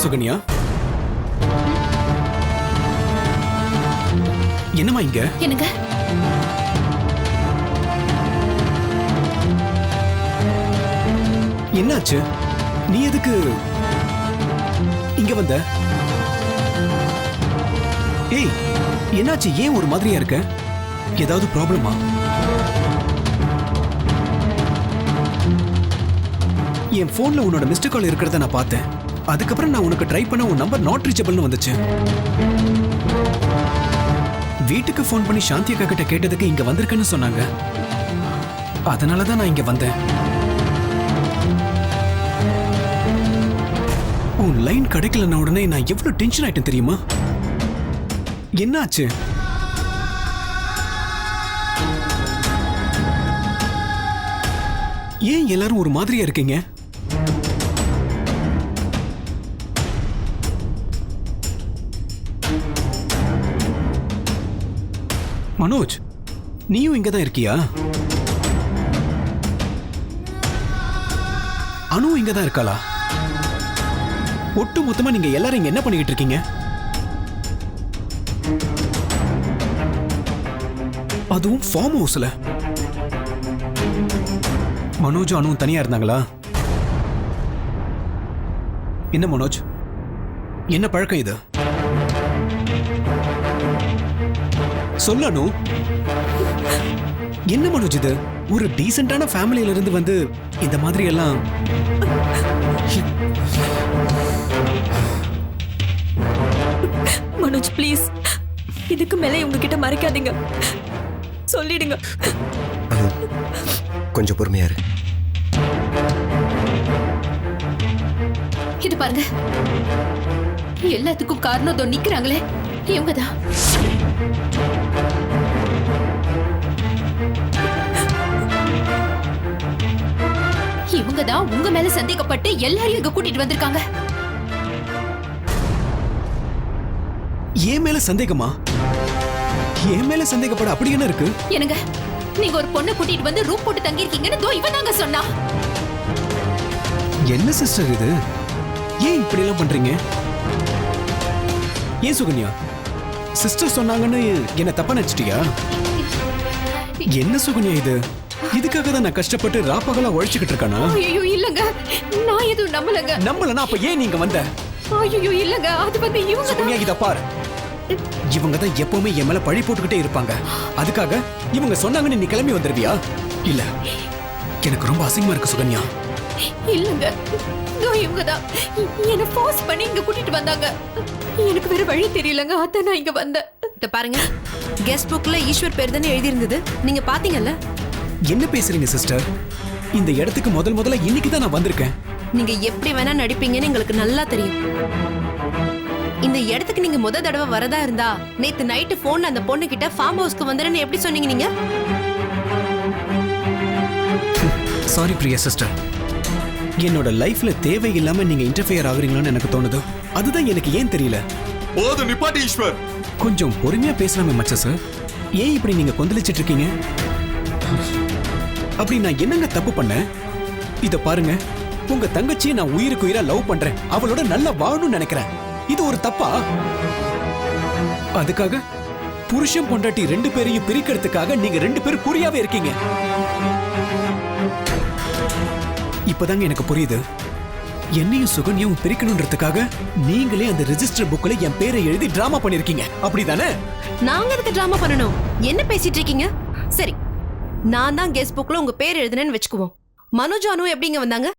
சுகன்யா, என்னம்மா இங்க? என்னங்க? என்னாச்சு? நீ எதுக்கு இங்க வந்த? ஏய், என்னாச்சு? ஏன் ஒரு மாதிரியா இருக்க? ஏதாவது ப்ராப்ளமா? என் போன்ல உன்னோட மிஸ்டு கால் இருக்கிறத நான் பார்த்தேன். அதுக்கப்புறம் நான் உனக்கு ட்ரை பண்ண உன் நம்பர் நாட் ரீச்சபிள்னு வந்துச்சு. வீட்டுக்கு ஃபோன் பண்ணி சாந்தி அக்கா கிட்ட கேட்டதுக்கு இங்க வந்திருக்கேன்னு சொன்னாங்க. அதனால தான் நான் இங்க வந்தேன். உன் லைன் கிடைக்கலன உடனே நான் எவ்வளவு டென்ஷன் ஆயிட்டேன் தெரியுமா? என்னாச்சு? ஏன் எல்லாரும் ஒரு மாதிரியா இருக்கீங்க? மனோஜ், நீயும் இங்கதான் இருக்கியா? அனு இங்கதான் இருக்காளா? ஒட்டு மொத்தமா நீங்க எல்லாரும் இங்க என்ன பண்ணிக்கிட்டு இருக்கீங்க? அதுவும் ஃபார்ம் ஹவுஸ்ல. மனோஜ் அனு தனியா இருந்தாங்களா? என்ன மனோஜ், என்ன பழக்கம் இது? சொல்ல அனு. என்ன மனோஜ் இது? ஒரு டீசென்டான ஃபேமிலியில இருந்து வந்து இந்த மாதிரி எல்லாம். மனோஜ் ப்ளீஸ், இதுக்கு மேல உங்ககிட்ட மறைக்காதீங்க, சொல்லிடுங்க. கொஞ்சம் பொறுமையா இரு. இது பாருங்க, எல்லாத்துக்கும் காரணம் இதோ நிக்கிறாங்களே, இவங்கதான். இவங்கதான் உங்க மேல சந்தேகப்பட்டு எல்லாரையும் இங்க கூட்டிட்டு வந்திருக்காங்க. ஏன் மேல சந்தேகமா? ஏன் மேல சந்தேகப்பட அப்படி என்ன இருக்கு? என்னங்க, நீங்க ஒரு பொண்ணை கூட்டிட்டு வந்து ரூம் போட்டு தங்கி இருக்கீங்கன்னு தோ இவன் தாங்க சொன்னா. என்ன சிஸ்டர் இது? ஏன் இப்படி எல்லாம் பண்றீங்க? ஏன் சுகன்யா, சிஸ்டர் சொன்னாங்கன்னு என்ன தப்பா நினைச்சிட்டியா? என்ன சுகன்யா இது? இதுக்காக தான் நான் கஷ்டப்பட்டு ராப்பகலா உழைச்சுக்கிட்டு இருக்கானா? ஐயோ இல்லங்க, நான் எதுவும் நம்பலங்க. நம்பலனா அப்ப ஏன் நீங்க வந்த? ஐயோ இல்லங்க, அது வந்து இவங்க சுகன்யா இத பாரு, இவங்க தான் எப்பவுமே என் மேல பழி போட்டுக்கிட்டே இருப்பாங்க. அதுக்காக இவங்க சொன்னாங்கன்னு நீ கிளம்பி வந்துருவியா? இல்ல, எனக்கு ரொம்ப அசிங்கமா இருக்கு சுகன்யா. இல்லங்க, இதோ இவங்கதான் என்ன ஃபோர்ஸ் பண்ணி இங்க கூட்டிட்டு வந்தாங்க. எனக்கு வேற வழி தெரியலங்க, அதான் நான் இங்க வந்தேன். இத பாருங்க, கெஸ்ட் புக்ல ஈஸ்வர் பேர் தானே எழுதி இருந்தது, நீங்க பாத்தீங்கல்ல? என்ன பேசுறீங்க சிஸ்டர்? இந்த இடத்துக்கு முதல்ல இன்னைக்கு தான் நான் வந்திருக்கேன். நீங்க எப்படி வேணா நடிப்பீங்கன்னு எங்களுக்கு நல்லா தெரியும். இந்த இடத்துக்கு நீங்க முத தடவை வரதா இருந்தா நேத்து நைட்டு போன்ல அந்த பொண்ணு கிட்ட ஃபார்ம் ஹவுஸ்க்கு வந்துறேன்னு எப்படி சொன்னீங்க நீங்க? சாரி பிரியா சிஸ்டர், என்னோட லைஃப்ல தேவையில்லாம நீங்க இன்டர்ஃபியர் ஆகுறீங்களான்னு எனக்கு தோணுது. அதுதான் எனக்கு ஏன் தெரியல. போது நிப்பாட்டி ஈஸ்வர். கொஞ்சம் பொறுமையா பேசலாமே மச்ச சார். ஏன் இப்படி நீங்க கொந்தளிச்சிட்டு இருக்கீங்க? அப்படி நான் என்னங்க தப்பு பண்ணேன்? இத பாருங்க, உங்க தங்கச்சியை நான் உயிருக்கு உயிரா லவ் பண்றேன், அவளோட நல்லா வாழணும்னு நினைக்கிறேன். இது ஒரு தப்பா? அதுக்காக புருஷன் பொண்டாட்டி ரெண்டு பேரையும் பிரிக்கிறதுக்காக நீங்க ரெண்டு பேரும் குறியாவே இருக்கீங்க. இப்பதாங்க எனக்கு புரியுது. என்னையும் சுகன்யாவும் பிரிக்கணும்ன்றதுக்காக நீங்களே அந்த ரெஜிஸ்டர் புக்ல என் பேரை எழுதி டிராமா பண்ணிருக்கீங்க, அப்படிதானே? நாங்க அதுக்கு டிராமா பண்ணணும்? என்ன பேசிட்டு இருக்கீங்க? சரி, நான் தான் கெஸ்ட் புக்ல உங்க பேர் எழுதுனேன்னு வெச்சுக்குவோம். மனோஜ் அனு எப்படிங்க வந்தாங்க?